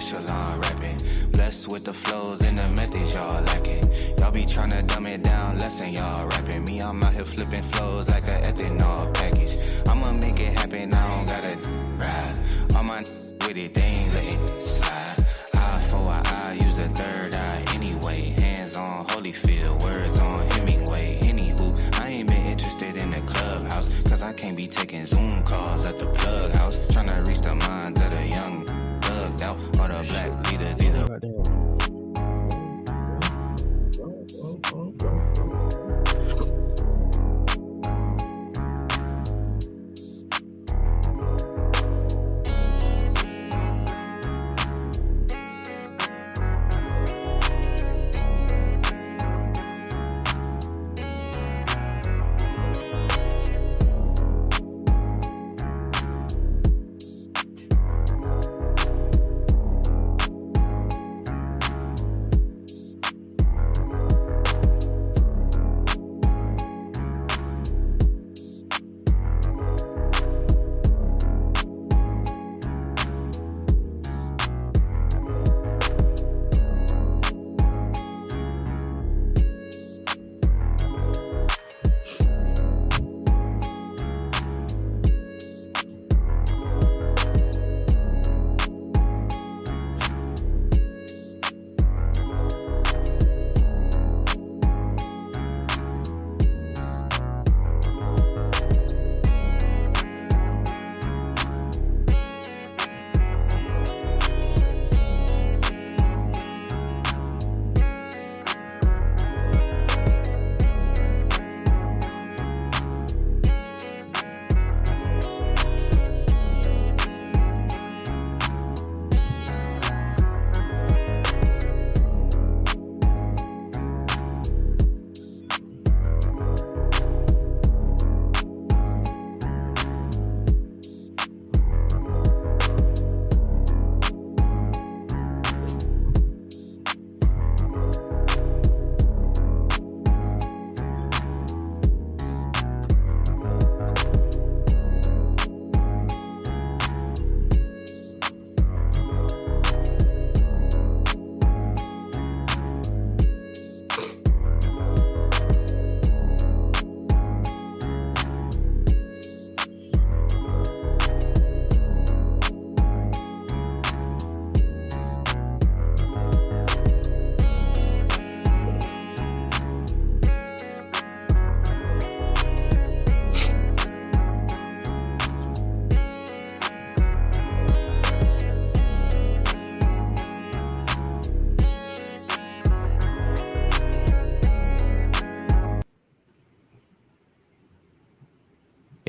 echelon rapping. Blessed with the flows and the methods y'all lacking. Y'all be tryna dumb it down, lesson y'all rapping. Me, I'm out here flipping flows like a ethanol package. I'ma make it happen, I don't gotta ride. All my with it, they ain't letting slide. Eye for an eye, use the third eye anyway. Hands on Holyfield, words on Hemingway. Anywho, I ain't been interested in the clubhouse, cause I can't be taking Zoom calls at the plug house. Tryna reach the minds of the young thugged out, or the black leaders either.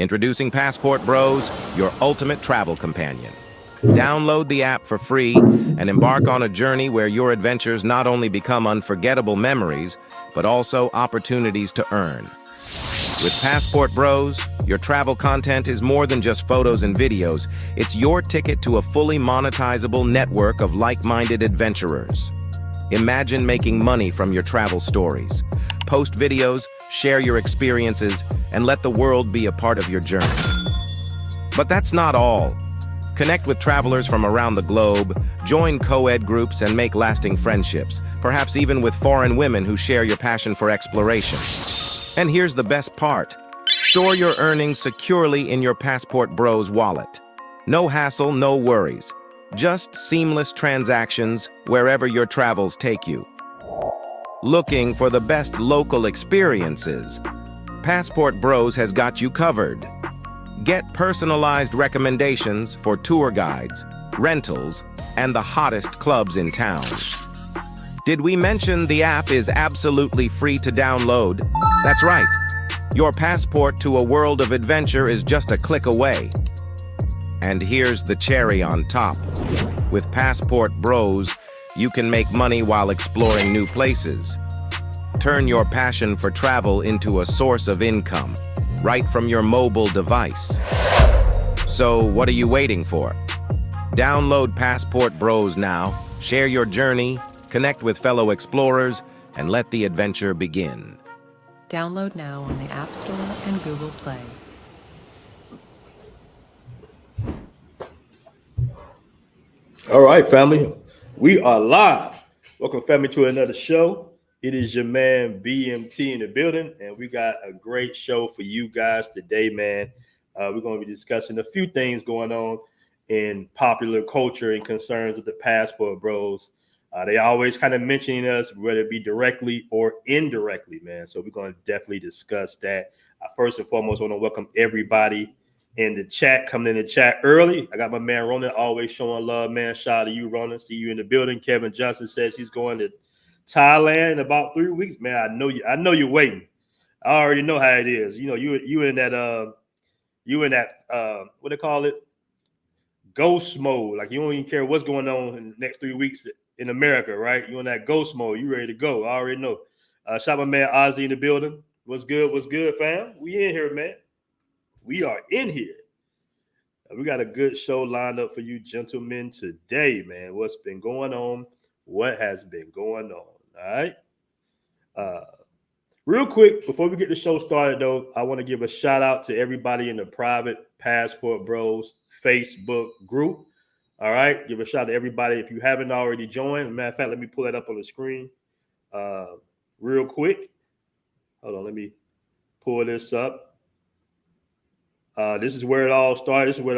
Introducing Passport Bros, your ultimate travel companion. Download the app for free and embark on a journey where your adventures not only become unforgettable memories, but also opportunities to earn. With Passport Bros, your travel content is more than just photos and videos. It's your ticket to a fully monetizable network of like-minded adventurers. Imagine making money from your travel stories. Post videos, share your experiences, and let the world be a part of your journey. But that's not all. Connect with travelers from around the globe, join co-ed groups, and make lasting friendships, perhaps even with foreign women who share your passion for exploration. And here's the best part. Store your earnings securely in your Passport Bros wallet. No hassle, no worries. Just seamless transactions wherever your travels take you. Looking for the best local experiences? Passport Bros has got you covered. Get personalized recommendations for tour guides, rentals, and the hottest clubs in town. Did we mention the app is absolutely free to download? That's right. Your passport to a world of adventure is just a click away. And here's the cherry on top. With Passport Bros, you can make money while exploring new places. Turn your passion for travel into a source of income, right from your mobile device. So, what are you waiting for? Download Passport Bros now, share your journey, connect with fellow explorers, and let the adventure begin. Download now on the App Store and Google Play. All right, family. We are live. Welcome, family, to another show. It is your man BMT in the building, and we got a great show for you guys today, man. We're going to be discussing a few things going on in popular culture and concerns of the Passport Bros. They always kind of mentioning us, whether it be directly or indirectly, man. So we're going to definitely discuss that. First and foremost, I want to welcome everybody in the chat, coming in the chat early. I got my man Ronan always showing love, man. Shout out to you, Ronan. See you in the building. Kevin Johnson says he's going to Thailand in about 3 weeks. Man, I know you're waiting. I already know how it is. You know, you in that what they call it? Ghost mode. Like you don't even care what's going on in the next 3 weeks in America, right? You in that ghost mode. You ready to go. I already know. Shout out my man Ozzy in the building. What's good, fam? We in here, man. We are in here. We got a good show lined up for you gentlemen today, man. What's been going on? What has been going on? All right. Real quick, before we get the show started, though, I want to give a shout out to everybody in the private Passport Bros Facebook group. All right. Give a shout out to everybody. If you haven't already joined, matter of fact, let me pull that up on the screen real quick. Hold on. Let me pull this up. This is where it all started. This is where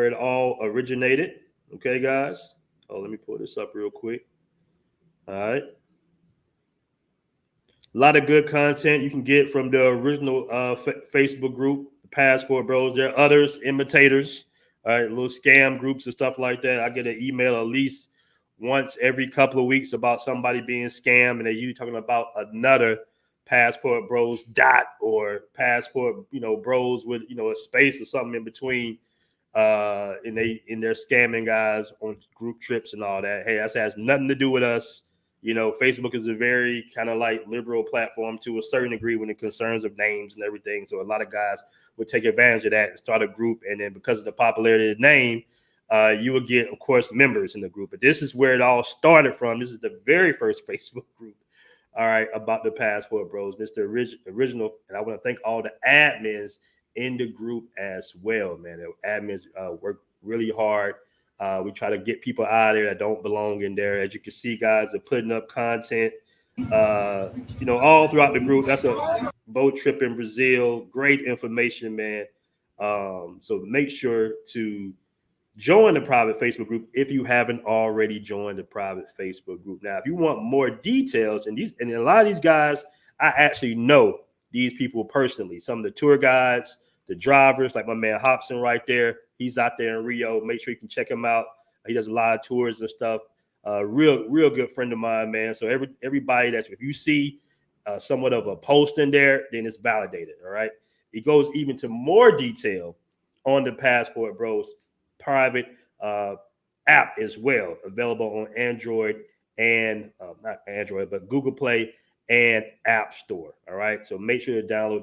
it all originated. Okay, guys. Oh, let me pull this up real quick. All right. A lot of good content you can get from the original Facebook group, the Passport Bros. There are others, imitators, all right, little scam groups and stuff like that. I get an email at least once every couple of weeks about somebody being scammed, and they're usually talking about another Passport Bros or Passport, Bros with a space or something in between. And they're scamming guys on group trips and all that. Hey, that has nothing to do with us. Facebook is a very kind of like liberal platform to a certain degree when it concerns of names and everything. So a lot of guys would take advantage of that and start a group. And then because of the popularity of the name, you would get, of course, members in the group. But this is where it all started from. This is the very first Facebook group. All right, about the Passport Bros. This is the original, and I want to thank all the admins in the group as well, man. The admins work really hard. We try to get people out of there that don't belong in there. As you can see, guys are putting up content, all throughout the group. That's a boat trip in Brazil. Great information, man. So make sure to join the private Facebook group if you haven't already joined the private Facebook group. Now, if you want more details, and a lot of these guys, I actually know these people personally. Some of the tour guides, the drivers, like my man Hobson right there. He's out there in Rio. Make sure you can check him out. He does a lot of tours and stuff. Real good friend of mine, man. So everybody if you see somewhat of a post in there, then it's validated. All right. It goes even to more detail on the Passport Bros private app as well, available on Android and not Android, but Google Play and App Store. All right. So make sure to download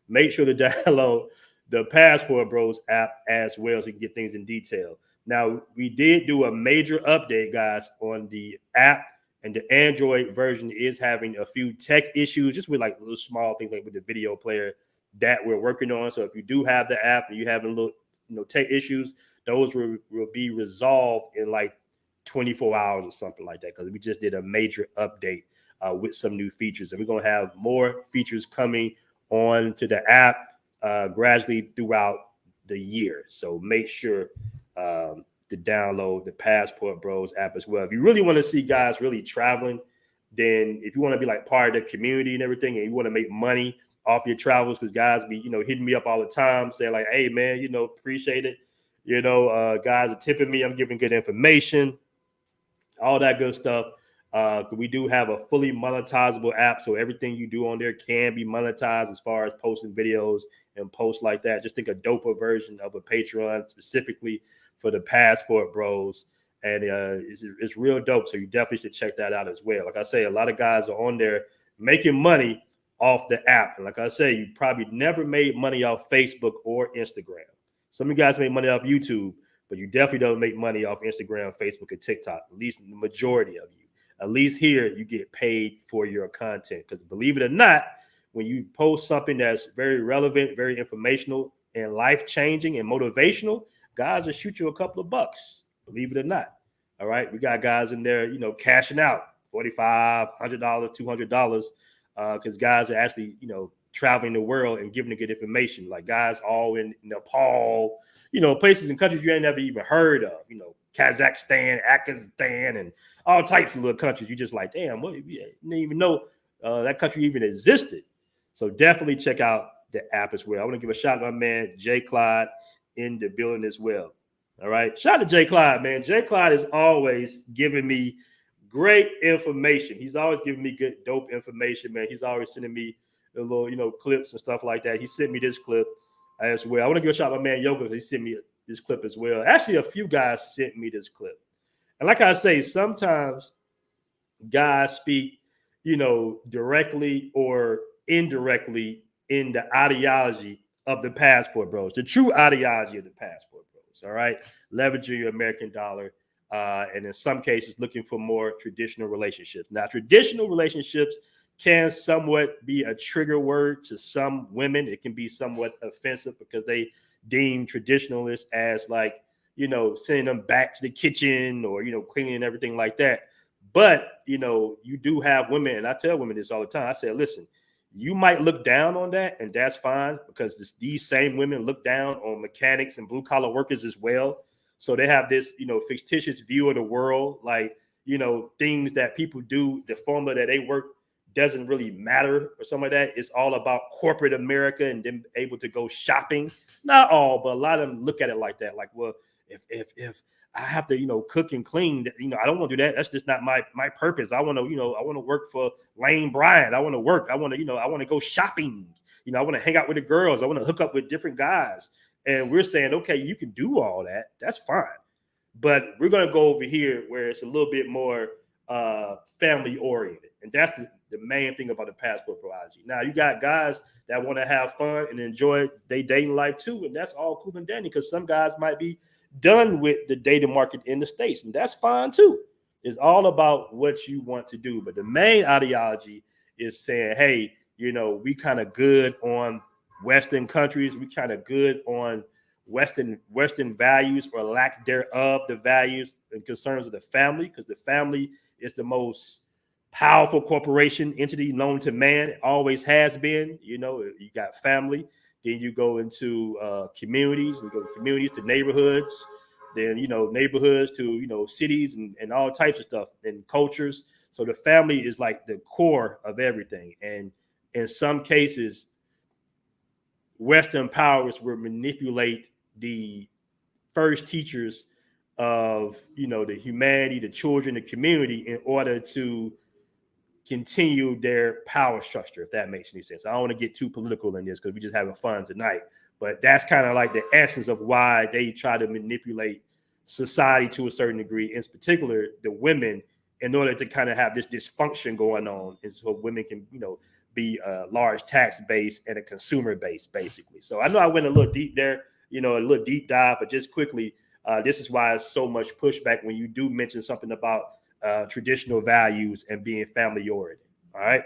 make sure to download the Passport Bros app as well so you can get things in detail. Now, we did do a major update, guys, on the app, and the Android version is having a few tech issues, just with like little small things like with the video player that we're working on. So if you do have the app and you have a little tech issues, those will be resolved in like 24 hours or something like that, because we just did a major update with some new features, and we're going to have more features coming on to the app gradually throughout the year. So make sure to download the Passport Bros app as well. If you really want to see guys really traveling, then if you want to be like part of the community and everything, and you want to make money off your travels, because guys be hitting me up all the time saying like, hey man, appreciate it, guys are tipping me, I'm giving good information, all that good stuff. We do have a fully monetizable app, so everything you do on there can be monetized as far as posting videos and posts like that. Just think a doper version of a Patreon specifically for the Passport Bros, and it's real dope. So you definitely should check that out as well. Like I say, a lot of guys are on there making money off the app, and like I say, you probably never made money off Facebook or Instagram. Some of you guys make money off YouTube, but you definitely don't make money off Instagram, Facebook, and TikTok. At least the majority of you. At least here, you get paid for your content. Because believe it or not, when you post something that's very relevant, very informational, and life-changing and motivational, guys will shoot you a couple of bucks. Believe it or not. All right, we got guys in there, you know, cashing out $45, $100, $200, because guys are actually, you know, traveling the world and giving the good information. Like guys all in Nepal, you know, places and countries you ain't never even heard of. You know, Kazakhstan, Afghanistan, and all types of little countries. You just like, damn, what? You didn't even know that country even existed. So definitely check out the app as well. I want to give a shout out to my man Jay Clyde in the building as well. All right. Shout out to Jay Clyde, man. Jay Clyde is always giving me great information. He's always giving me good, dope information, man. He's always sending me the little, you know, clips and stuff like that. He sent me this clip as well. I want to give a shout out to my man Yoga. He sent me this clip as well. Actually, a few guys sent me this clip. And like I say, sometimes guys speak, you know, directly or indirectly in the ideology of the Passport Bros, the true ideology of the Passport Bros. All right, leveraging your American dollar, and in some cases, looking for more traditional relationships. Now, traditional relationships can somewhat be a trigger word to some women. It can be somewhat offensive because they deem traditionalists as like, you know, sending them back to the kitchen or, you know, cleaning and everything like that. But, you know, you do have women, and I tell women this all the time. I say, listen, you might look down on that, and that's fine, because these same women look down on mechanics and blue collar workers as well. So they have this, you know, fictitious view of the world, like, you know, things that people do, the formula that they work doesn't really matter or something like that. It's all about corporate America and them able to go shopping. Not all, but a lot of them look at it like that. Like, well, if I have to, you know, cook and clean, you know, I don't want to do that. That's just not my purpose. I want to, you know, I want to work for Lane Bryant. I want to work. I want to, you know, I want to go shopping. You know, I want to hang out with the girls. I want to hook up with different guys. And we're saying, okay, you can do all that. That's fine. But we're going to go over here where it's a little bit more family oriented. And that's the main thing about the Passport Bro IG. Now, you got guys that want to have fun and enjoy their dating life too. And that's all cool and dandy, because some guys might be done with the dating market in the States. And that's fine too. It's all about what you want to do. But the main ideology is saying, hey, you know, we kind of good on Western countries. We kind of good on Western values, or lack thereof, the values and concerns of the family, because the family is the most powerful corporation entity known to man. It always has been. You know, you got family, then you go into communities, you go to communities to neighborhoods, then, you know, neighborhoods to, you know, cities and all types of stuff and cultures. So the family is like the core of everything. And in some cases, Western powers will manipulate the first teachers of, you know, the humanity, the children, the community, in order to continue their power structure, if that makes any sense. I don't want to get too political in this because we're just having fun tonight, but that's kind of like the essence of why they try to manipulate society to a certain degree, in particular the women, in order to kind of have this dysfunction going on, and so women can, you know, be a large tax base and a consumer base, basically. So I know I went a little deep there, you know, a little deep dive, but just quickly, this is why it's so much pushback when you do mention something about traditional values and being family oriented. All right.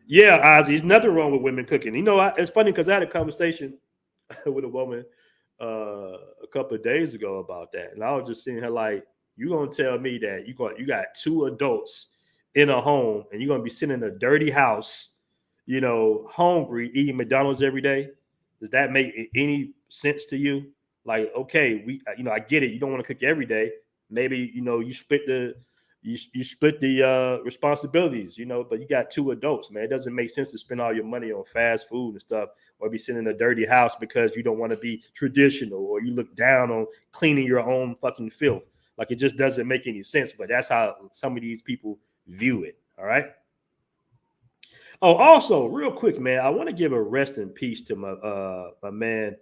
Yeah, Ozzy, there's nothing wrong with women cooking. You know, it's funny because I had a conversation with a woman a couple of days ago about that, and I was just seeing her like, you gonna tell me that you got two adults in a home and you're gonna be sitting in a dirty house, you know, hungry, eating McDonald's every day? Does that make any sense to you? Like, okay, you know, I get it. You don't want to cook every day. Maybe, you know, you split the responsibilities, you know, but you got two adults, man. It doesn't make sense to spend all your money on fast food and stuff, or be sitting in a dirty house because you don't want to be traditional, or you look down on cleaning your own fucking filth. Like, it just doesn't make any sense. But that's how some of these people view it. All right. Oh, also, real quick, man, I want to give a rest in peace to my man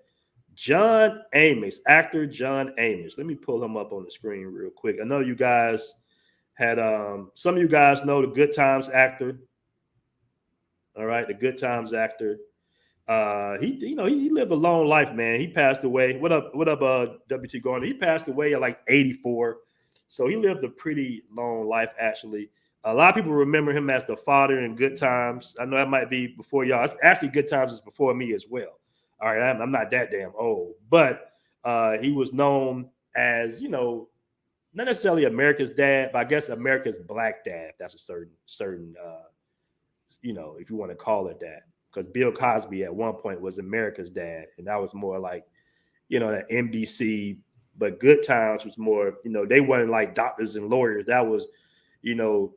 John Amos, actor John Amos. Let me pull him up on the screen real quick. I know you guys had some of you guys know the Good Times actor. All right, the Good Times actor. He lived a long life, man. He passed away. What up, WT Garner? He passed away at like 84. So he lived a pretty long life, actually. A lot of people remember him as the father in Good Times. I know that might be before y'all. Actually, Good Times is before me as well. All right, I'm not that damn old. But he was known as, you know, not necessarily America's dad, but I guess America's black dad. That's a certain you know, if you want to call it that, because Bill Cosby at one point was America's dad, and that was more like, you know, that NBC. But Good Times was more, you know, they weren't like doctors and lawyers. That was, you know,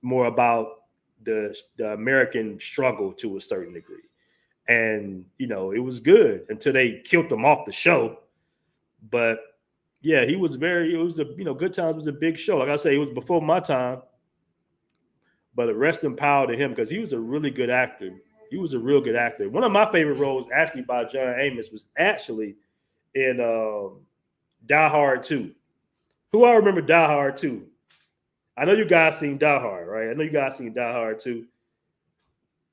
more about the American struggle to a certain degree. And, you know, it was good until they killed him off the show. But yeah, it was a, you know, Good Times was a big show. Like I say, it was before my time. But rest in power to him, because he was a really good actor. He was a real good actor. One of my favorite roles, actually, by John Amos, was actually in Die Hard 2. Who all remember Die Hard 2? I know you guys seen Die Hard, right? I know you guys seen Die Hard 2.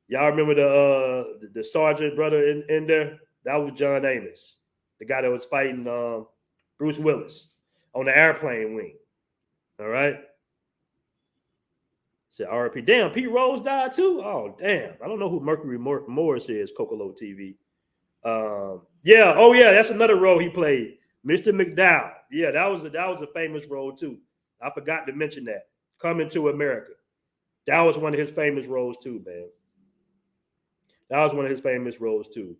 Y'all remember the sergeant brother in there? That was John Amos, the guy that was fighting Bruce Willis on the airplane wing. All right. Said RP. Damn, Pete Rose died too. Oh, damn. I don't know who Mercury Morris is, Cocolo TV. Yeah. Oh, yeah. That's another role he played. Mr. McDowell. Yeah, that was a famous role too. I forgot to mention that. Coming to America. That was one of his famous roles too, man. That was one of his famous roles too.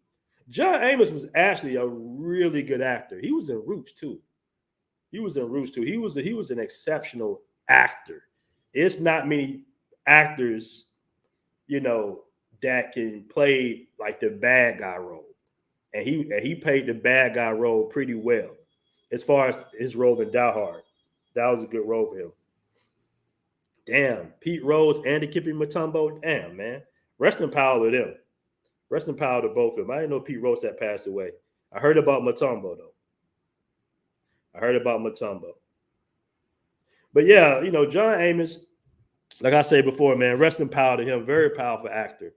John Amos was actually a really good actor. He was in Roots too. He was an exceptional actor. It's not many actors, you know, that can play like the bad guy role. And he played the bad guy role pretty well. As far as his role in Die Hard, that was a good role for him. Damn, Pete Rose, Andy Kippy Mutombo. Damn, man. Rest in power to them. Rest in power to both of them. I didn't know Pete Rose had passed away. I heard about Mutombo, though. But yeah, you know, John Amos, like I said before, man, rest in power to him. Very powerful actor.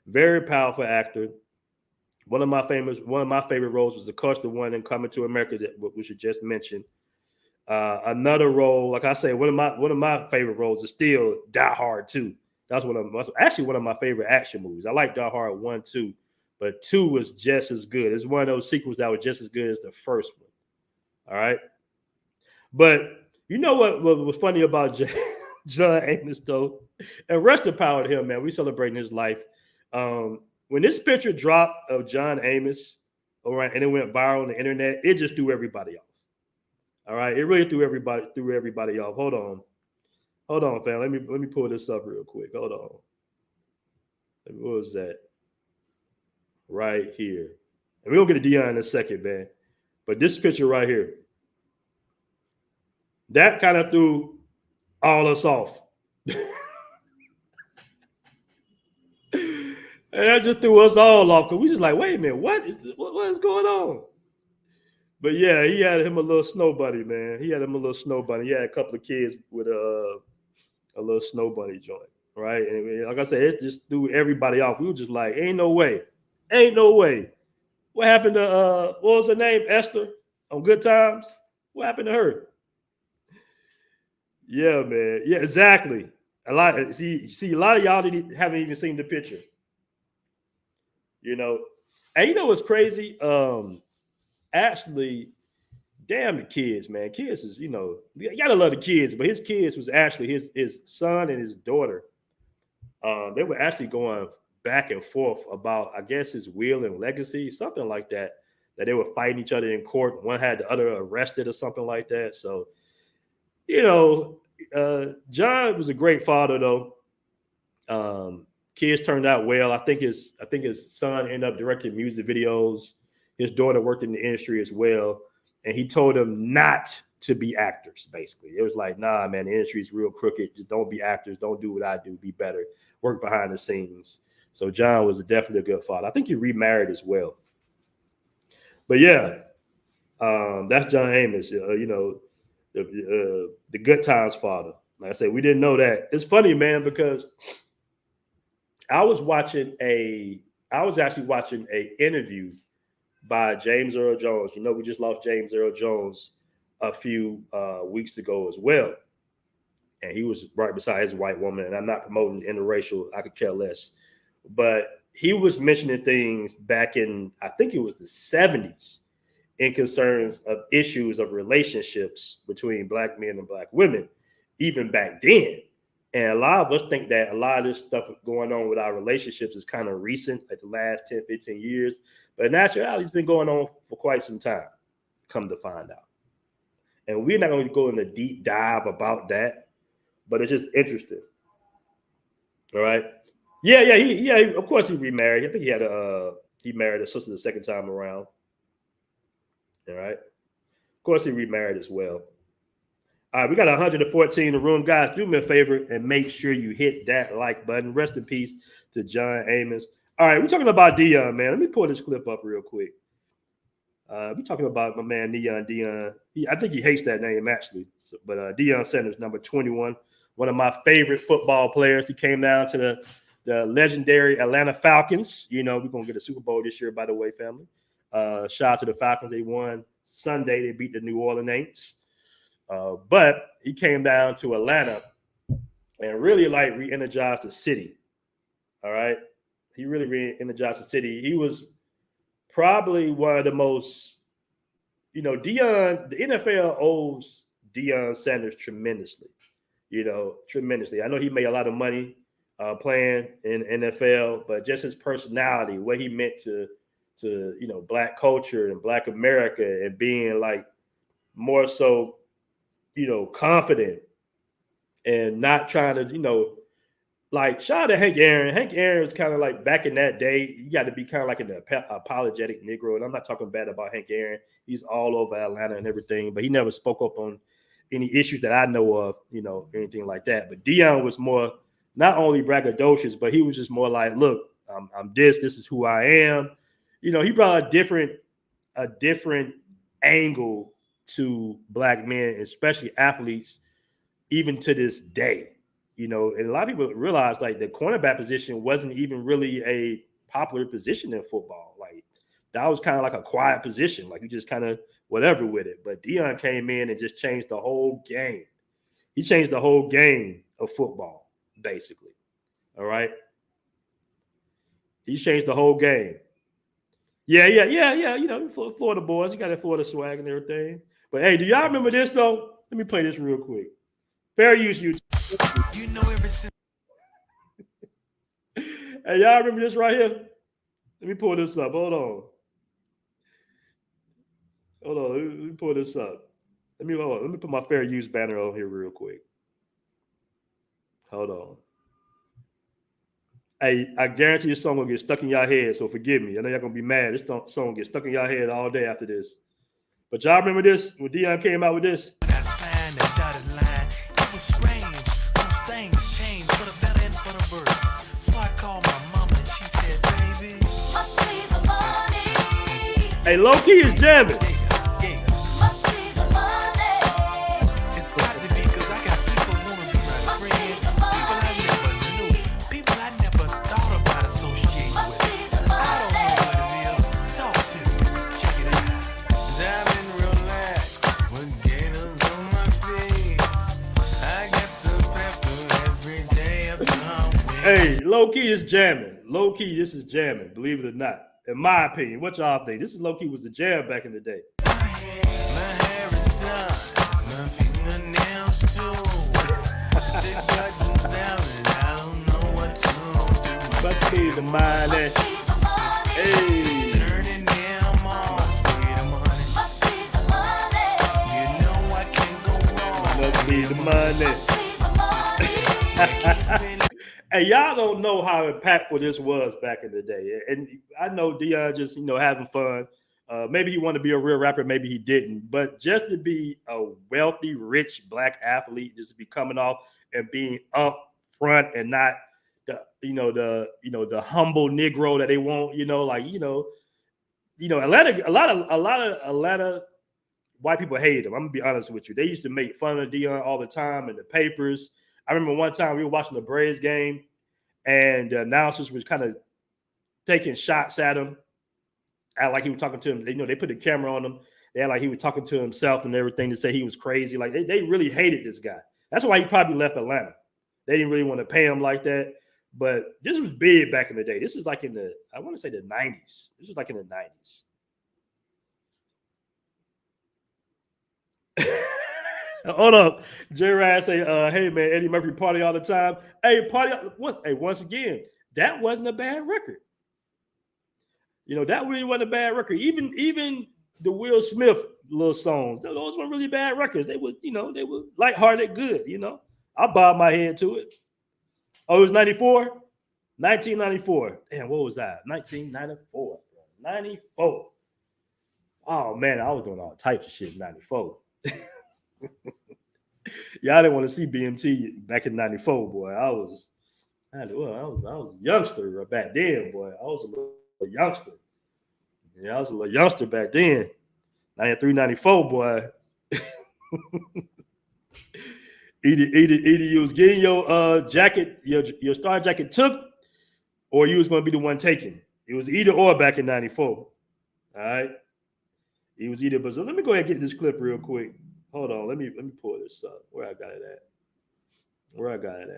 Very powerful actor. One of my favorite roles was, of course, the one in Coming to America that we should just mention. Another role, like I say, one of my favorite roles is still Die Hard 2. That's one of my favorite action movies. I like Die Hard 1, 2, but 2 was just as good. It's one of those sequels that was just as good as the first one. All right. But you know what was funny about John Amos, though? And rest in power to him, man. We celebrating his life. When this picture dropped of John Amos, all right, and it went viral on the internet, it just threw everybody off. All right, it really threw everybody off. Hold on, fam. Let me pull this up real quick. Hold on. What was that? Right here. And we'll get to Deion in a second, man. But this picture right here, that kind of threw all us off. And that just threw us all off, because we just like, wait a minute, what is going on? But yeah, he had him a little snow bunny, man. He had a couple of kids with a little snow bunny joint, right? And like I said, it just threw everybody off. We were just like, ain't no way. What happened to what was her name? Esther on Good Times? What happened to her? Yeah, man. Yeah, exactly. A lot of y'all haven't even seen the picture. You know, and you know what's crazy? Actually, damn the kids, man. Kids is, you know, you gotta love the kids, but his kids was actually his son and his daughter. They were actually going back and forth about, I guess, his will and legacy, something like that. That they were fighting each other in court. One had the other arrested or something like that. So, you know, John was a great father, though. Kids turned out well. I think his son ended up directing music videos. His daughter worked in the industry as well. And he told them not to be actors, basically. It was like, nah, man, the industry is real crooked. Just don't be actors. Don't do what I do. Be better. Work behind the scenes. So John was definitely a good father. I think he remarried as well. But yeah, that's John Amos, you know, the Good Times father. Like I said, we didn't know that. It's funny, man, because I was actually watching a interview by James Earl Jones. You know, we just lost James Earl Jones a few weeks ago as well. And he was right beside his white woman. And I'm not promoting interracial. I could care less. But he was mentioning things back in, I think it was the 70s. in concerns of issues of relationships between black men and black women, even back then. And a lot of us think that a lot of this stuff going on with our relationships is kind of recent, like the last 10, 15 years. But in actuality, it's been going on for quite some time, come to find out. And we're not going to go in a deep dive about that, but it's just interesting. All right. Yeah. Of course, he remarried. I think he married a sister the second time around. All right. Of course, he remarried as well. All right, we got 114 in the room. Guys, do me a favor and make sure you hit that like button. Rest in peace to John Amos. All right, we're talking about Deion, man. Let me pull this clip up real quick. We're talking about my man Deion. I think he hates that name, actually. But Deion Sanders, number 21, one of my favorite football players. He came down to the legendary Atlanta Falcons. You know, we're going to get a Super Bowl this year, by the way, family. Shout out to the Falcons. They won Sunday. They beat the New Orleans Saints. But he came down to Atlanta and really re-energized the city. All right. He really re-energized the city. He was probably one of the most, the NFL owes Deion Sanders tremendously, tremendously. I know he made a lot of money playing in NFL, but just his personality, what he meant to black culture and black America, and being more so, confident and not trying to, shout out to Hank Aaron. Hank Aaron was kind of back in that day, you got to be kind of an apologetic Negro. And I'm not talking bad about Hank Aaron. He's all over Atlanta and everything, but he never spoke up on any issues that I know of, anything like that. But Deion was more, not only braggadocious, but he was just more look, I'm this is who I am. He brought a different angle to black men, especially athletes, even to this day. And a lot of people realize the cornerback position wasn't even really a popular position in football. That was kind of a quiet position. You just kind of whatever with it. But Deion came in and just changed the whole game. He changed the whole game of football, basically. All right. He changed the whole game. Yeah. Florida boys, you got that Florida swag and everything. But hey, do y'all remember this though? Let me play this real quick. Fair use YouTube. Ever since. Hey, y'all remember this right here? Let me pull this up. Hold on. Let me pull this up. Let me put my fair use banner on here real quick. Hold on. Hey, I guarantee this song will get stuck in y'all head, so forgive me. I know y'all gonna be mad. This song will get stuck in y'all head all day after this. But y'all remember this when Deion came out with this? Hey, low key is jamming. It's got to be because I got people who want to be my friend. People I never knew. People I never thought about associating with. I don't know what it is. Talk to me. Check it out. Diamond relax with gators on my feet. I got some pepper every day of the Hey, low key is jamming. Low key, this is jamming. Believe it or not. In my opinion, what y'all think? This is low-key was the jam back in the day. My hair is done, my fingernails too. 6 buttons down and I don't know what to do. Must be the money. Hey. Turning them on. Must be the money. You know I can't go wrong. Must be the money. Hey, y'all don't know how impactful this was back in the day. And I know Deion just, having fun. Maybe he wanted to be a real rapper, maybe he didn't. But just to be a wealthy, rich black athlete, just to be coming off and being up front and not the humble Negro that they want, Atlanta, a lot of Atlanta white people hated him. I'm gonna be honest with you. They used to make fun of Deion all the time in the papers. I remember one time we were watching the Braves game and the announcers was kind of taking shots at him, act like he was talking to him. They put the camera on him. They act like he was talking to himself and everything to say he was crazy. They really hated this guy. That's why he probably left Atlanta. They didn't really want to pay him like that. But this was big back in the day. This is in the 90s. This was in the 90s. Hold up. J-Rad say, hey man, Eddie Murphy party all the time. Hey, once again, that wasn't a bad record. That really wasn't a bad record. Even the Will Smith little songs, those weren't really bad records. They were lighthearted, good, I bob my head to it. Oh, it was 94? 1994. Damn, what was that? 1994. 94. Oh man, I was doing all types of shit in 94. Y'all didn't want to see BMT back in 94, boy. I was a youngster back then, boy. I was a little youngster. Yeah, I was a little youngster back then. 93, 94, boy. Either you was getting your jacket, your star jacket took, or you was going to be the one taken. It was either or back in 94. All right. It was either, but so let me go ahead and get this clip real quick. Hold on, let me pull this up. Where I got it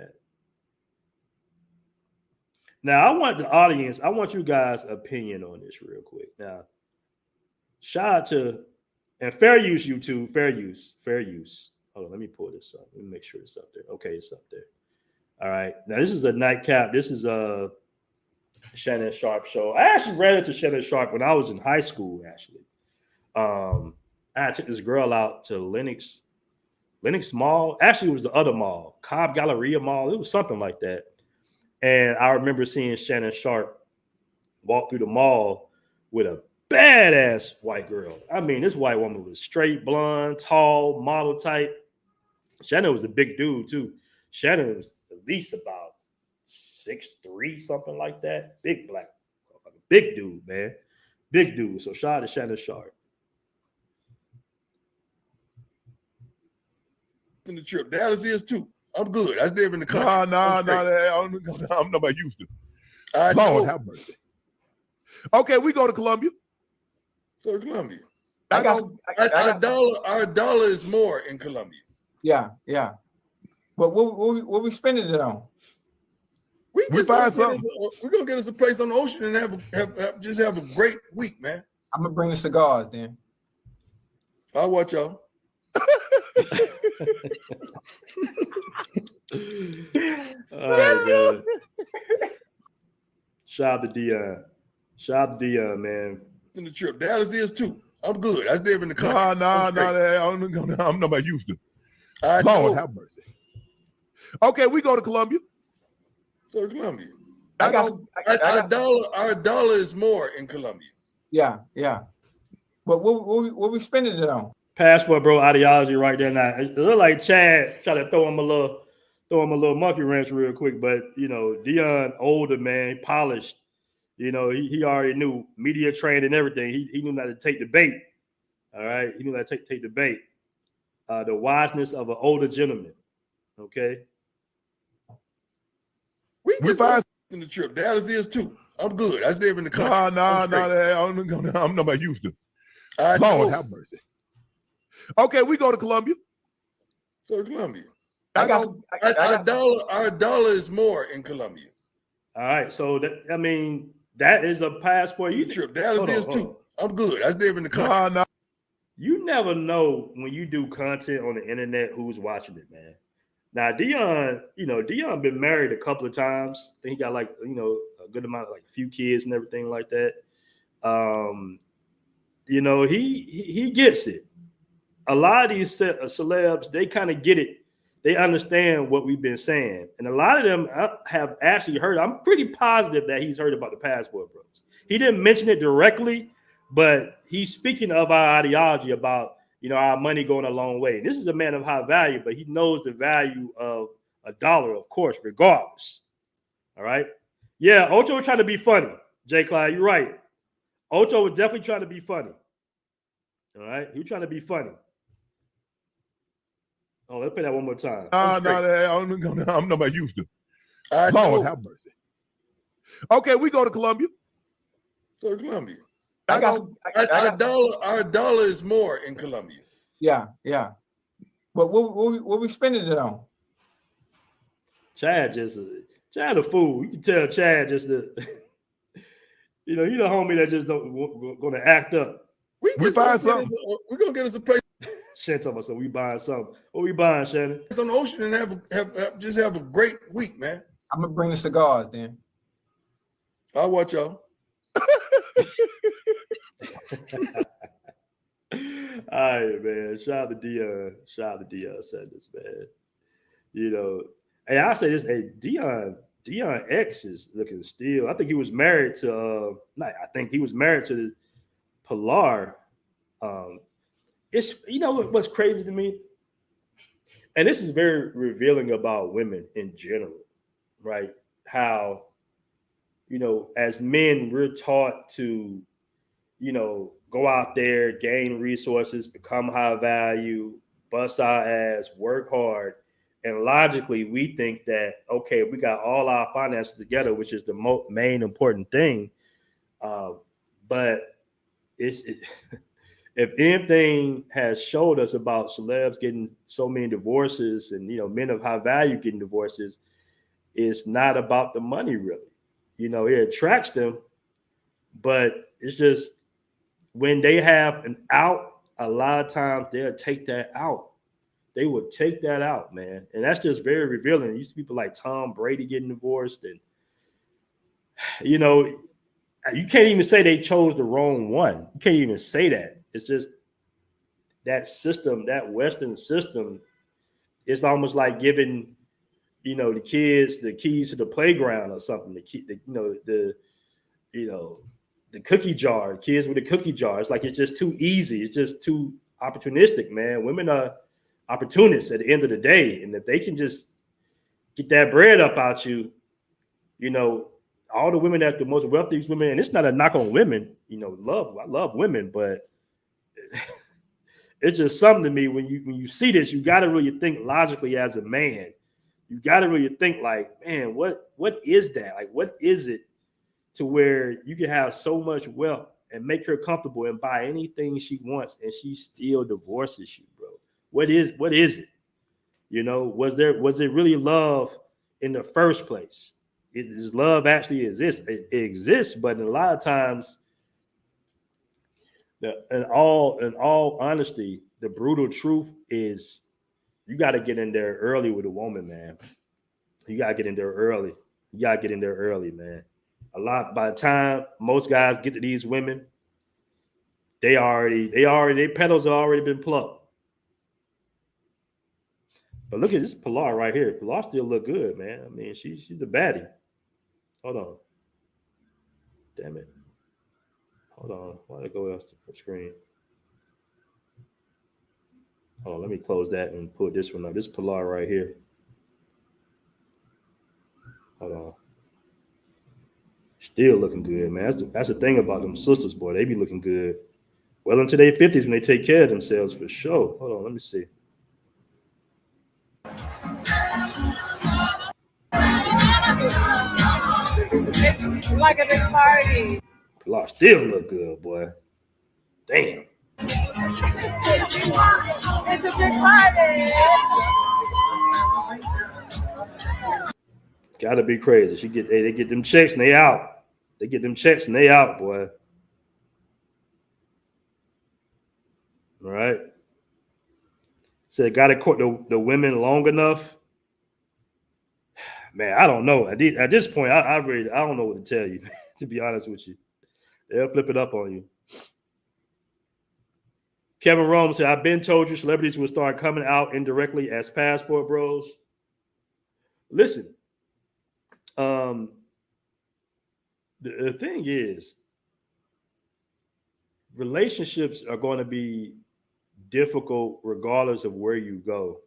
at. Now, I want the audience, I want you guys' opinion on this real quick. Now, shout out to, and fair use, YouTube, fair use. Hold on, let me pull this up. Let me make sure it's up there. Okay, it's up there. All right. Now, this is a nightcap. This is a Shannon Sharp show. I actually ran into Shannon Sharp when I was in high school, actually. I took this girl out to Lenox Mall. Actually, it was the other mall, Cobb Galleria Mall. It was something like that. And I remember seeing Shannon Sharp walk through the mall with a badass white girl. I mean, this white woman was straight, blonde, tall, model type. Shannon was a big dude, too. Shannon was at least about 6'3", something like that. Big black, big dude, man. Big dude. So shout out to Shannon Sharp. In the trip. Dallas is too. I'm good. I live in the country. No. I'm nobody used to. I know. Lord have mercy. Okay, we go to Columbia. Go to Columbia. Our dollar is more in Columbia. Yeah. But what we spending it on? We're gonna get us a place on the ocean and have a great week, man. I'm gonna bring the cigars then. I'll watch y'all. All right, man. Shout out to Deion, man. In the trip. Dallas is too. I'm good. I live in the country. No. I'm nobody used to. I know. Lord have mercy. Okay, we go to Columbia. Go to Columbia. Our dollar is more in Columbia. Yeah. But what we spending it on? Passportbro ideology right there now. It looked like Chad tried to throw him a little monkey wrench real quick, but Deion, older man, polished. He already knew media trained and everything. He knew how to take the bait. All right, he knew how to take the bait. The wiseness of an older gentleman. Okay. We in the trip. Dallas is too. I'm good. I live in the country. I'm nobody used to. Lord have mercy. Okay, we go to Columbia. Go to Columbia. Our dollar is more in Columbia. All right, so that is a passport. You trip. Dallas is too. I'm good. I live in the country. You never know when you do content on the internet who's watching it, man. Now Deion been married a couple of times. I think he got a good amount, like a few kids and everything like that. He gets it. A lot of these celebs, they kind of get it. They understand what we've been saying. And a lot of them have actually heard. I'm pretty positive that he's heard about the Passport Bros. He didn't mention it directly, but he's speaking of our ideology about, our money going a long way. This is a man of high value, but he knows the value of a dollar, of course, regardless. All right? Yeah, Ocho was trying to be funny. Jay Clyde, you're right. Ocho was definitely trying to be funny. All right? He was trying to be funny. Oh, let's play that one more time. I'm nobody used to. Lord have mercy. Okay, we go to Columbia. Go to Columbia. Our dollar is more in Columbia. Yeah. But what we spending it on? Chad a fool. You can tell Chad just the the homie that just don't gonna act up. We're gonna get us a place. Shannon talking about something. We buying something. What we buying, Shannon? It's on the ocean and have a great week, man. I'm gonna bring the cigars then. I'll watch y'all. All right, man. Shout out to Deion. Shout out to Deion Sanders, man. You know, hey, I say this. Hey, Deion X is looking still. I think he was married to. I think he was married to the Pilar. It's what's crazy to me, and this is very revealing about women in general, right? How as men we're taught to, go out there, gain resources, become high value, bust our ass, work hard. And logically, we think that, okay, we got all our finances together, which is the main important thing. But if anything has showed us about celebs getting so many divorces and, men of high value getting divorces, it's not about the money, really. It attracts them, but it's just, when they have an out, a lot of times they'll take that out. They would take that out, man. And that's just very revealing. You see people like Tom Brady getting divorced. And, you can't even say they chose the wrong one. You can't even say that. It's just that system, that Western system, it's almost like giving, the kids the keys to the playground or something. The cookie jar, kids with a cookie jar. It's like it's just too easy. It's just too opportunistic, man. Women are opportunists at the end of the day. And if they can just get that bread up out you, all the women that's the most wealthiest women, and it's not a knock on women, I love women, but it's just something to me when you see this, you got to really think logically as a man. You got to really think like, man, what is that? Like, what is it to where you can have so much wealth and make her comfortable and buy anything she wants and she still divorces you, bro? What is it? Was it really love in the first place? Does love actually exist? It exists, but a lot of times, in all honesty, the brutal truth is you got to get in there early with a woman, man. You got to get in there early. Man. By the time most guys get to these women, their petals have already been plucked. But look at this Pilar right here. Pilar still look good, man. I mean, she's a baddie. Hold on. Damn it. Hold on. Why did I go off the screen? Hold on. Let me close that and put this one up. This Pilar right here. Hold on. Still looking good, man. That's the thing about them sisters, boy. They be looking good well into their 50s when they take care of themselves, for sure. Hold on, let me see. It's like a big party. Pilar still look good, boy. Damn. It's a big party. Gotta be crazy. They get them checks and they out. Boy. All right. Said gotta court the women long enough. Man, I don't know. At this point, I don't know what to tell you, to be honest with you. They'll flip it up on you. Kevin Rome said, I've been told you celebrities will start coming out indirectly as passport bros. Listen. The thing is, relationships are going to be difficult regardless of where you go.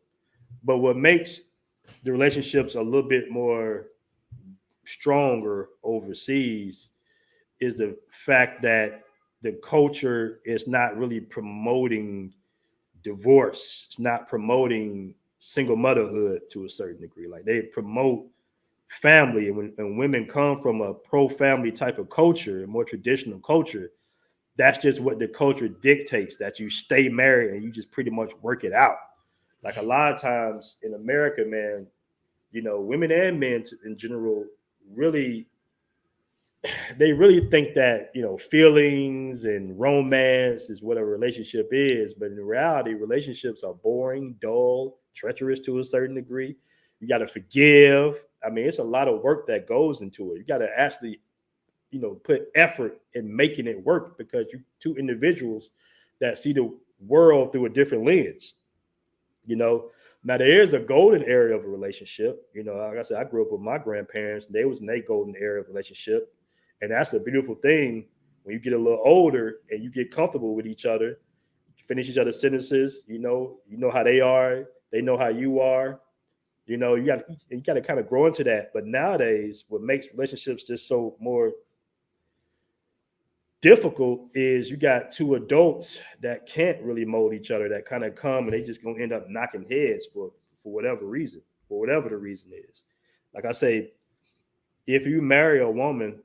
But what makes the relationships a little bit more stronger overseas is the fact that the culture is not really promoting divorce. It's not promoting single motherhood to a certain degree. Like they promote family, and when women come from a pro-family type of culture, a more traditional culture, that's just what the culture dictates, that you stay married and you just pretty much work it out. Like a lot of times in America, man, women and men in general really they really think that, feelings and romance is what a relationship is. But in reality, relationships are boring, dull, treacherous to a certain degree. You got to forgive. I mean, it's a lot of work that goes into it. You got to actually, put effort in making it work, because you two individuals that see the world through a different lens. Now there is a golden area of a relationship. Like I said, I grew up with my grandparents. They was in a golden area of relationship. And that's a beautiful thing when you get a little older and you get comfortable with each other, finish each other's sentences. You know how they are. They know how you are. You got to kind of grow into that. But nowadays, what makes relationships just so more difficult is you got two adults that can't really mold each other, that kind of come and they just gonna end up knocking heads for whatever reason, for whatever the reason is. Like I say, if you marry a woman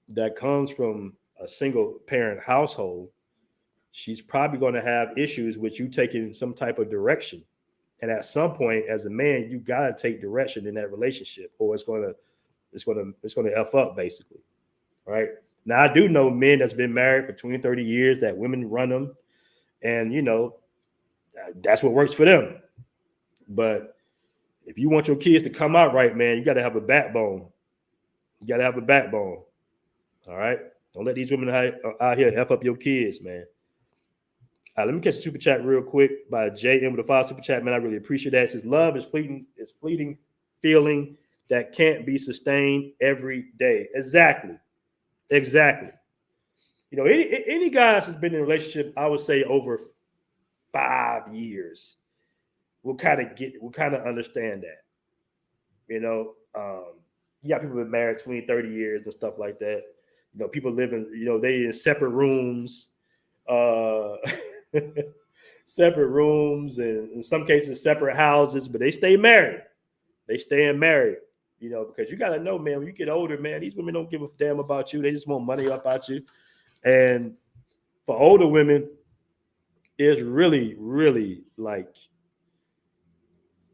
that comes from a single parent household, she's probably going to have issues with you taking some type of direction. And at some point, as a man, you gotta take direction in that relationship, or it's gonna F up, basically. Right? Now, I do know men that's been married for 20, 30 years that women run them, and that's what works for them. But if you want your kids to come out right, man, you got to have a backbone. You got to have a backbone. All right? Don't let these women out here F up your kids, man. All right, let me catch a super chat real quick by JM with a 5 super chat, man. I really appreciate that. It says, love is fleeting feeling that can't be sustained every day. Exactly. Any guys that's been in a relationship, I would say over 5 years, will kind of understand that. You got people been married 20, 30 years and stuff like that. People living, they in separate rooms, separate rooms, and in some cases separate houses, but they stay married. They staying married. Because you got to know, man, when you get older, man, these women don't give a damn about you. They just want money about you. And for older women, it's really, really like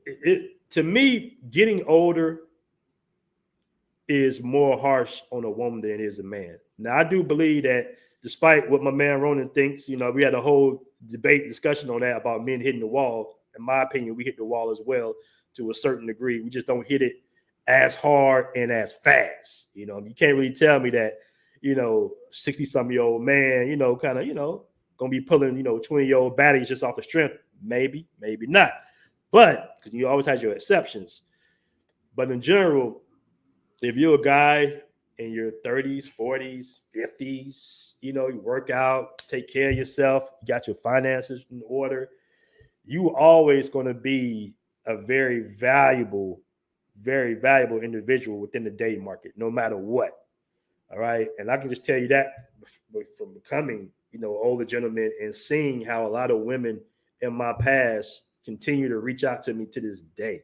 it. To me, getting older is more harsh on a woman than it is a man. Now, I do believe that despite what my man Ronan thinks, we had a whole discussion on that about men hitting the wall. In my opinion, we hit the wall as well to a certain degree. We just don't hit it as hard and as fast. You can't really tell me that, 60-some-year-old man, gonna be pulling, 20-year-old baddies just off the strength. Maybe not. But because you always have your exceptions. But in general, if you're a guy in your 30s, 40s, 50s, you work out, take care of yourself, you got your finances in order, you always going to be a very valuable individual within the dating market, no matter what. All right. And I can just tell you that from becoming, older gentleman and seeing how a lot of women in my past continue to reach out to me to this day.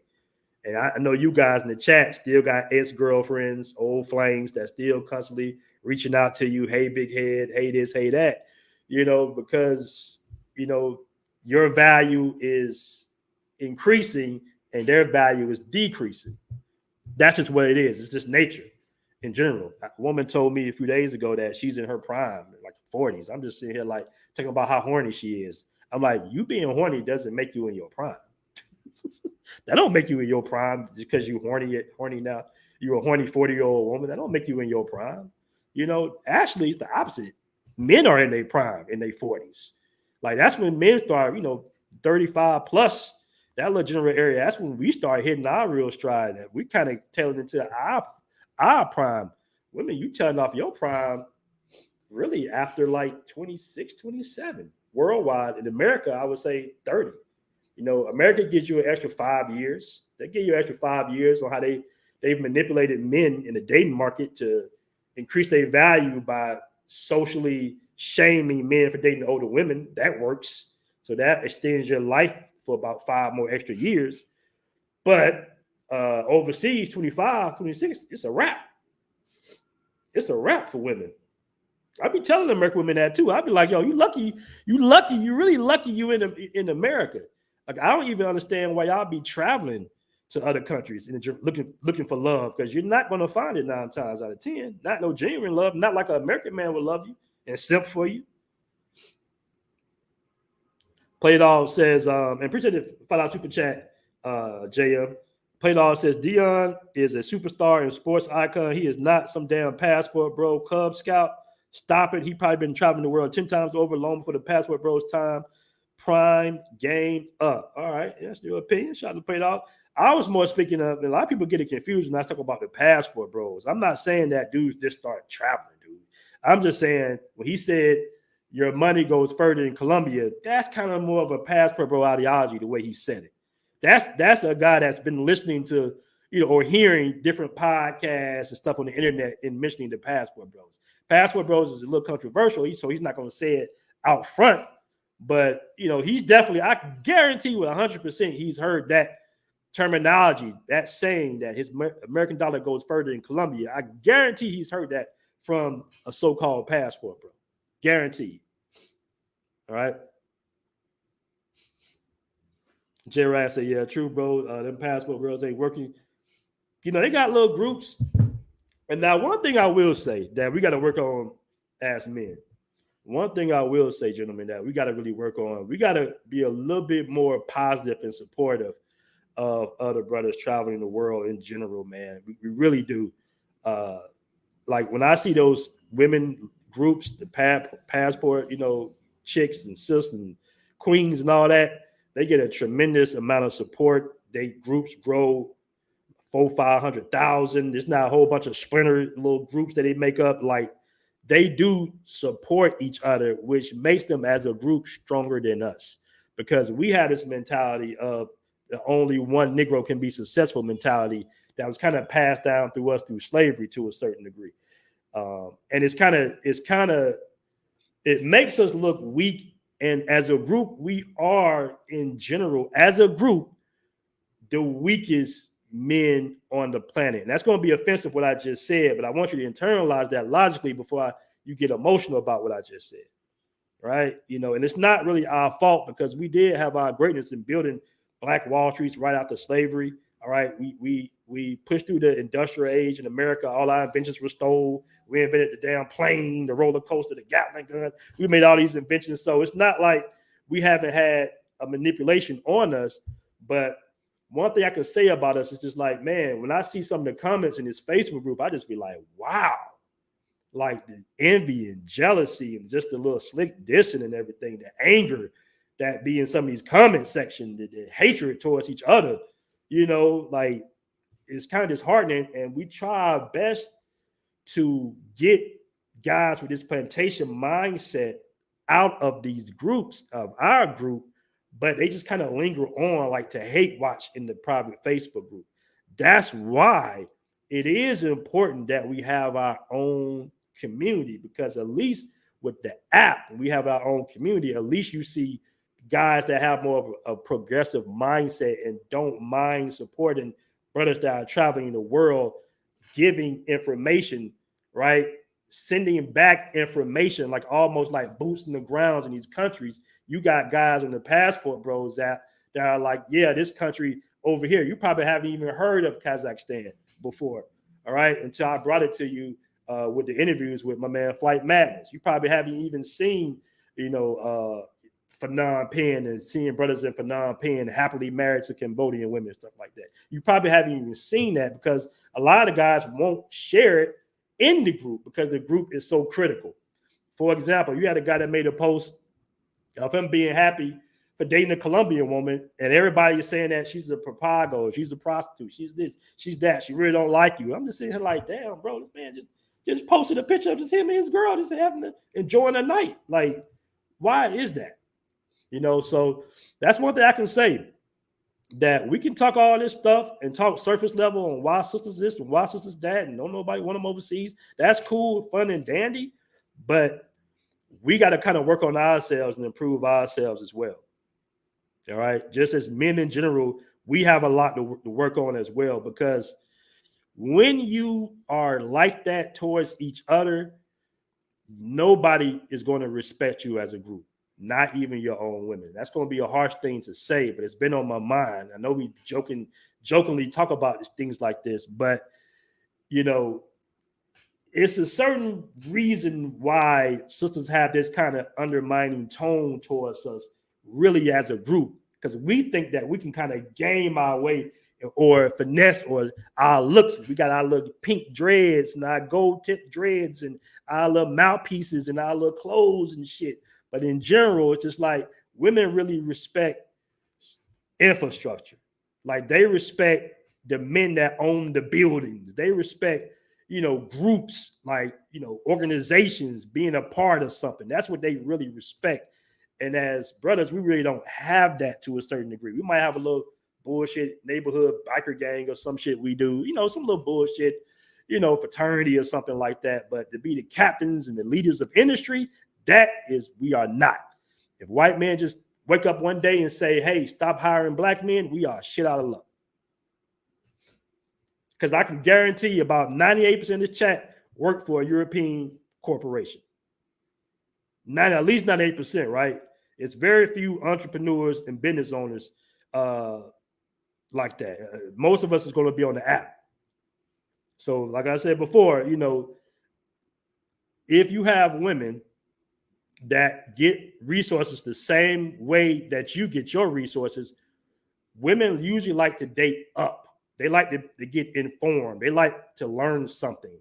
And I know you guys in the chat still got ex-girlfriends, old flames that still constantly reaching out to you. Hey, big head. Hey, this, hey, that, because, your value is increasing and their value is decreasing. That's just what it is. It's just nature in general. A woman told me a few days ago that she's in her prime, like 40s. I'm just sitting here like talking about how horny she is. I'm like, you being horny doesn't make you in your prime. That don't make you in your prime just because you're horny now. You're a horny 40-year-old woman. That don't make you in your prime. Actually, it's the opposite. Men are in their prime, in their 40s. Like, that's when men start, 35 plus, that little general area. That's when we start hitting our real stride. We kind of tailing into our prime. Women, you telling off your prime really after like 26, 27. Worldwide, in America, I would say 30. America gives you an extra 5 years. They give you an extra 5 years on how they've manipulated men in the dating market to increase their value by socially shaming men for dating older women. That works. So that extends your life for about 5 more extra years. But overseas, 25, 26, it's a wrap. It's a wrap for women. I be telling American women that too. I'd be like, yo, you really lucky you in America. Like, I don't even understand why y'all be traveling to other countries and you're looking for love, because you're not going to find it 9 times out of 10. Not no genuine love, not like an American man would love you and simp for you. Playdog says, and appreciate it, $5 super chat, JM. Playdog says, Deion is a superstar and sports icon. He is not some damn passport bro, Cub Scout. Stop it. He probably been traveling the world 10 times over, long before the passport bros time. Prime game up. All right, that's your opinion. Shout out to Playdog. I was more speaking of, a lot of people get it confused when I talk about the passport bros. I'm not saying that dudes just start traveling, dude. I'm just saying when he said your money goes further in Colombia, that's kind of more of a passport bro ideology, the way he said it. That's a guy that's been listening to, or hearing different podcasts and stuff on the internet and mentioning the passport bros. Passport bros is a little controversial, so he's not going to say it out front. But, he's definitely, I guarantee with 100% he's heard that terminology, that saying that his American dollar goes further in Colombia. I guarantee he's heard that from a so-called passport bro. Guaranteed. All right. J. Rad said, yeah, true, bro. Them passport bros ain't working. They got little groups. And now one thing I will say that we got to work on as men. One thing I will say, gentlemen, that we got to really work on, we got to be a little bit more positive and supportive of other brothers traveling the world in general, man. We really do. Like when I see those women groups, the passport, chicks and sis and queens and all that, they get a tremendous amount of support. They groups grow 400,000-500,000. There's not a whole bunch of splinter little groups that they make up. Like they do support each other, which makes them as a group stronger than us, because we had this mentality of the only one Negro can be successful mentality that was kind of passed down through us through slavery to a certain degree. And it makes us look weak. And as a group, we are in general, as a group, the weakest men on the planet. And that's going to be offensive what I just said, but I want you to internalize that logically before you get emotional about what I just said. Right? And it's not really our fault, because we did have our greatness in building Black Wall Streets right after slavery. All right. We pushed through the industrial age in America. All our inventions were stole. We invented the damn plane, the roller coaster, the Gatling gun. We made all these inventions. So it's not like we haven't had a manipulation on us. But one thing I can say about us is just like, man, when I see some of the comments in this Facebook group, I just be like, wow. Like the envy and jealousy and just the little slick dissing and everything, the anger that be in some of these comment sections, the hatred towards each other, like it's kind of disheartening. And we try our best to get guys with this plantation mindset out of these groups, of our group, but they just kind of linger on like to hate watch in the private Facebook group. That's why it is important that we have our own community, because at least with the app, we have our own community. At least you see guys that have more of a progressive mindset and don't mind supporting brothers that are traveling the world, giving information, right? Sending back information, like almost like boots in the grounds in these countries. You got guys on the Passport Bros that are like, yeah, this country over here, you probably haven't even heard of Kazakhstan before, all right? Until I brought it to you with the interviews with my man Flight Madness. You probably haven't even seen, Phnom Penh and seeing brothers in Phnom Penh happily married to Cambodian women and stuff like that. You probably haven't even seen that, because a lot of guys won't share it in the group because the group is so critical. For example, you had a guy that made a post of him being happy for dating a Colombian woman, and everybody is saying that she's a propago, she's a prostitute, she's this, she's that, she really don't like you. I'm just sitting here like, damn, bro, this man just posted a picture of just him and his girl just enjoying the night. Like, why is that? So that's one thing I can say, that we can talk all this stuff and talk surface level on why sisters this and why sisters that, and don't nobody want them overseas. That's cool, fun, and dandy, but we got to kind of work on ourselves and improve ourselves as well. All right. Just as men in general, we have a lot to work on as well, because when you are like that towards each other, nobody is going to respect you as a group. not even your own women. That's going to be a harsh thing to say, but it's been on my mind. I know we jokingly talk about things like this, but you know, it's a certain reason why sisters have this kind of undermining tone towards us really as a group, because we think that we can kind of game our way or finesse or our looks. We got our little pink dreads and our gold tip dreads and our little mouthpieces and our little clothes and shit. But in general, it's just like women really respect infrastructure. Like they respect the men that own the buildings. They respect, you know, groups, like, you know, organizations, being a part of something. That's what they really respect. And as brothers, we really don't have that to a certain degree. We might have a little bullshit neighborhood biker gang or some shit we do, you know, some little bullshit, you know, fraternity or something like that. But to be the captains and the leaders of industry, that is, we are not. If white men just wake up one day and say, hey, stop hiring black men, we are shit out of luck. Because I can guarantee you about 98% of this chat work for a European corporation. At least 98%, right? It's very few entrepreneurs and business owners like that. Most of us is going to be on the app. So like I said before, you know, if you have women that get resources the same way that you get your resources, women usually like to date up. They like to get informed. They like to learn something.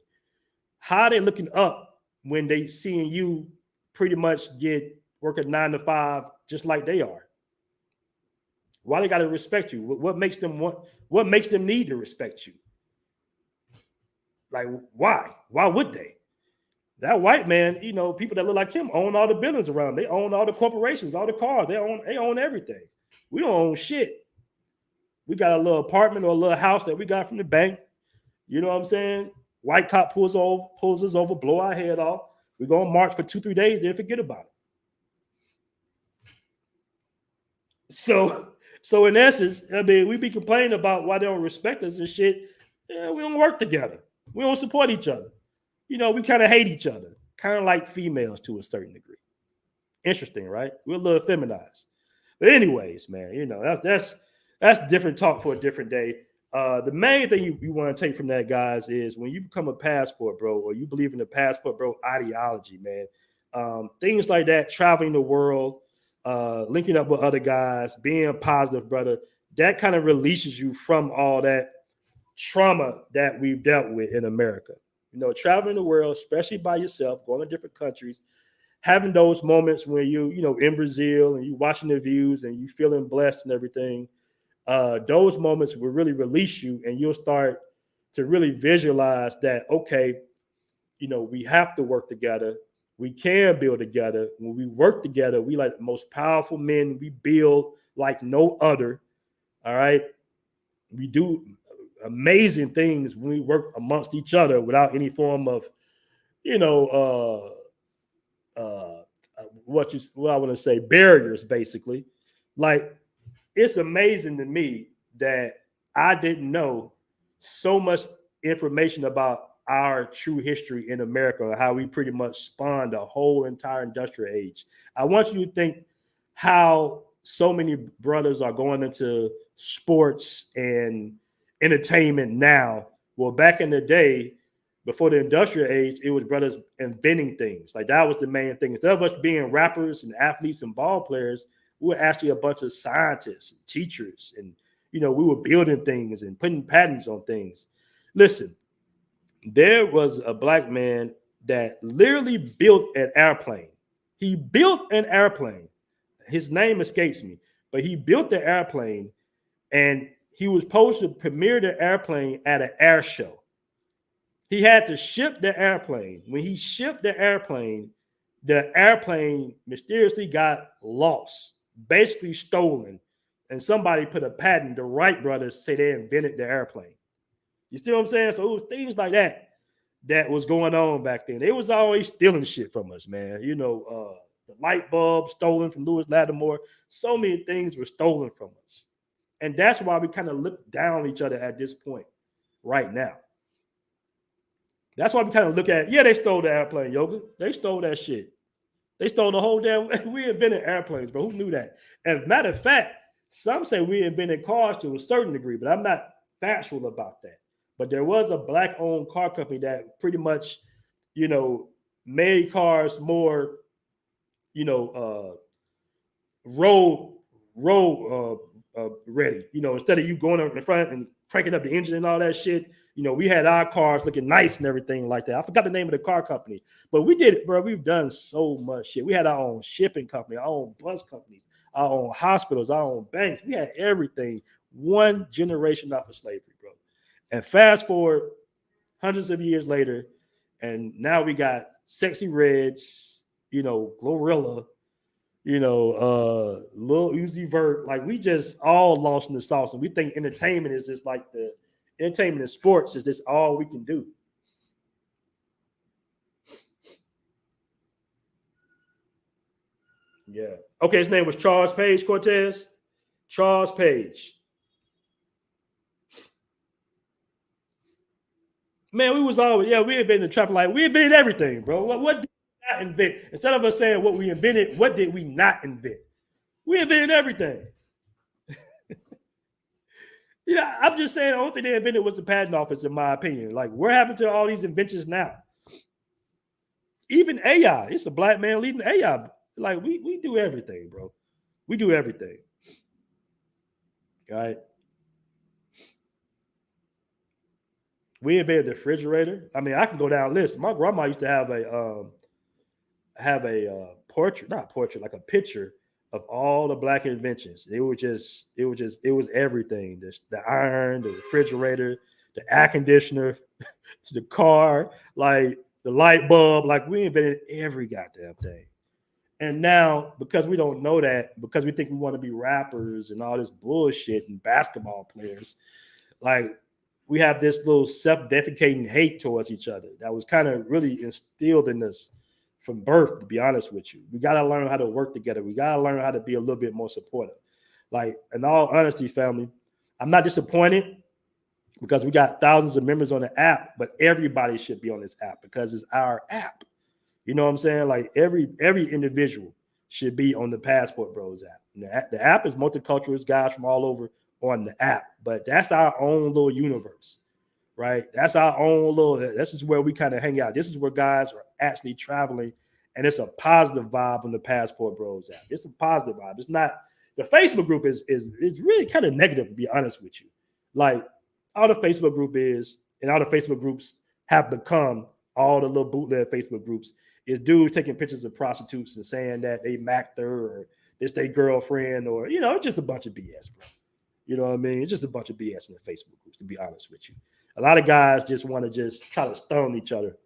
How are they looking up when they seeing you pretty much get work at 9 to 5 just like they are? Why they got to respect you? What makes them want? What makes them need to respect you? Like, why? Why would they? That white man, you know, people that look like him own all the buildings around. They own all the corporations, all the cars. They own everything. We don't own shit. We got a little apartment or a little house that we got from the bank. You know what I'm saying? White cop pulls us over, blow our head off. We're going to march for 2-3 days, then forget about it. So in essence, I mean, we be complaining about why they don't respect us and shit. Yeah, we don't work together. We don't support each other. You know, we kind of hate each other, kind of like females to a certain degree. Interesting, right? We're a little feminized. But anyways, man, you know, that's different talk for a different day. The main thing you want to take from that, guys, is when you become a passport bro, or you believe in the passport bro ideology, man, things like that, traveling the world, linking up with other guys, being a positive brother, that kind of releases you from all that trauma that we've dealt with in America. You know, traveling the world, especially by yourself, going to different countries, having those moments when you know, in Brazil and you watching the views and you feeling blessed and everything. Those moments will really release you, and you'll start to really visualize that, okay, you know, we have to work together. We can build together. When we work together, we like the most powerful men. We build like no other. All right. We do amazing things when we work amongst each other without any form of, you know, what I want to say, barriers, basically. Like, it's amazing to me that I didn't know so much information about our true history in America, how we pretty much spawned a whole entire industrial age. I want you to think how so many brothers are going into sports and entertainment now. Well, back in the day, before the industrial age, it was brothers inventing things. Like, that was the main thing. Instead of us being rappers and athletes and ball players, we were actually a bunch of scientists and teachers. And, you know, we were building things and putting patents on things. Listen, there was a black man that literally built an airplane. He built an airplane. His name escapes me, but he built the airplane, and he was supposed to premiere the airplane at an air show. He had to ship the airplane. When he shipped the airplane mysteriously got lost, basically stolen. And somebody put a patent. The Wright brothers say they invented the airplane. You see what I'm saying? So it was things like that was going on back then. They was always stealing shit from us, man. You know, the light bulb stolen from Lewis Lattimore. So many things were stolen from us. And that's why we kind of look down on each other at this point right now. That's why we kind of look at, yeah, they stole the airplane, Yoga. They stole that shit. They stole the whole damn. We invented airplanes, bro. Who knew that? As a matter of fact, some say we invented cars to a certain degree, but I'm not factual about that. But there was a black-owned car company that pretty much, made cars more, road ready. Instead of you going up in the front and cranking up the engine and all that shit, we had our cars looking nice and everything like that. I forgot the name of the car company, but we did it, bro. We've done so much shit. We had our own shipping company, our own bus companies, our own hospitals, our own banks. We had everything. One generation off of slavery, bro. And fast forward hundreds of years later, and now we got Sexy Reds, Glorilla, Lil Uzi Vert. Like, we just all lost in the sauce, and we think entertainment is just like the entertainment and sports is just all we can do. Yeah. Okay, his name was Charles Page Cortez. Charles Page. Man, we was always, we invented the traffic light. We invented everything, bro. What did we not invent? Instead of us saying what we invented, what did we not invent? We invented everything. I'm just saying the only thing they invented was the patent office, in my opinion. Like, what happened to all these inventions now? Even AI. It's a black man leading AI. Like, we do everything, bro. We do everything. All right. We invented the refrigerator. I mean, I can go down the list. My grandma used to have a portrait, not portrait, like a picture of all the black inventions. It was everything. The iron, the refrigerator, the air conditioner, the car, like the light bulb. Like, we invented every goddamn thing. And now, because we don't know that, because we think we want to be rappers and all this bullshit and basketball players, like, we have this little self-defecating hate towards each other that was kind of really instilled in us from birth, to be honest with you. We got to learn how to work together. We got to learn how to be a little bit more supportive. Like, in all honesty, family, I'm not disappointed because we got thousands of members on the app, but everybody should be on this app because it's our app. You know what I'm saying? Like, every individual should be on the Passport Bros app. And the app is multicultural. It's guys from all over on the app, but that's our own little universe, right? That's our own little, this is where we kind of hang out. This is where guys are actually traveling, and it's a positive vibe on the Passport Bros app. It's a positive vibe. It's not, the Facebook group is really kind of negative, to be honest with you. Like, all the Facebook group is, and all the Facebook groups have become, all the little bootleg Facebook groups, is dudes taking pictures of prostitutes and saying that they macked her or it's their girlfriend, or, it's just a bunch of BS, bro. You know what I mean? It's just a bunch of BS in the Facebook groups, to be honest with you. A lot of guys just want to just try to stone each other.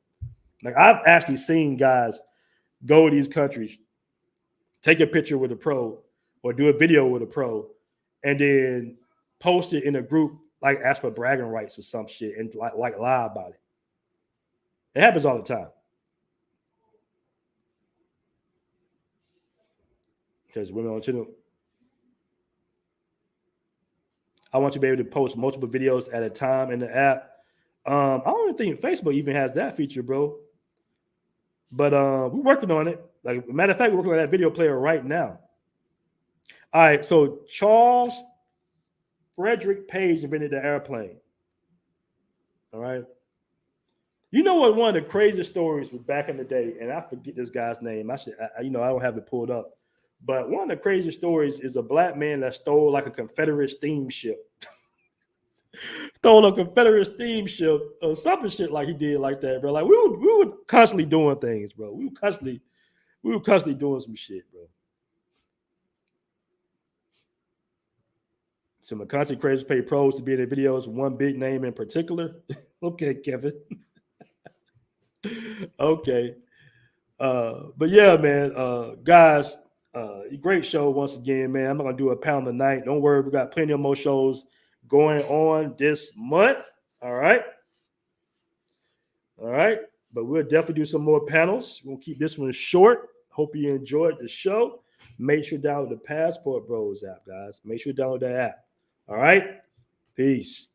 Like, I've actually seen guys go to these countries, take a picture with a pro or do a video with a pro, and then post it in a group, like ask for bragging rights or some shit, and like lie about it. It happens all the time. Because women on channel. I want you to be able to post multiple videos at a time in the app. I don't even think Facebook even has that feature, bro. But we're working on it. Like, matter of fact, we're working on that video player right now. All right, so Charles Frederick Page invented the airplane. All right. You know what? One of the craziest stories was back in the day, and I forget this guy's name. I don't have it pulled up. But one of the craziest stories is a black man that stole like a Confederate steamship. Stole a Confederate steamship or something shit like he did like that, bro. Like, we were constantly doing things, bro. We were constantly doing some shit, bro. Some of the content creators pay pros to be in the videos, one big name in particular. Okay, Kevin. Okay. But yeah, man, guys, great show once again, man. I'm not gonna do a pound a night. Don't worry, we got plenty of more shows going on this month. All right. But we'll definitely do some more panels. We'll keep this one short. Hope you enjoyed the show. Make sure to download the Passport Bros app, guys. Make sure to download that app. All right. Peace.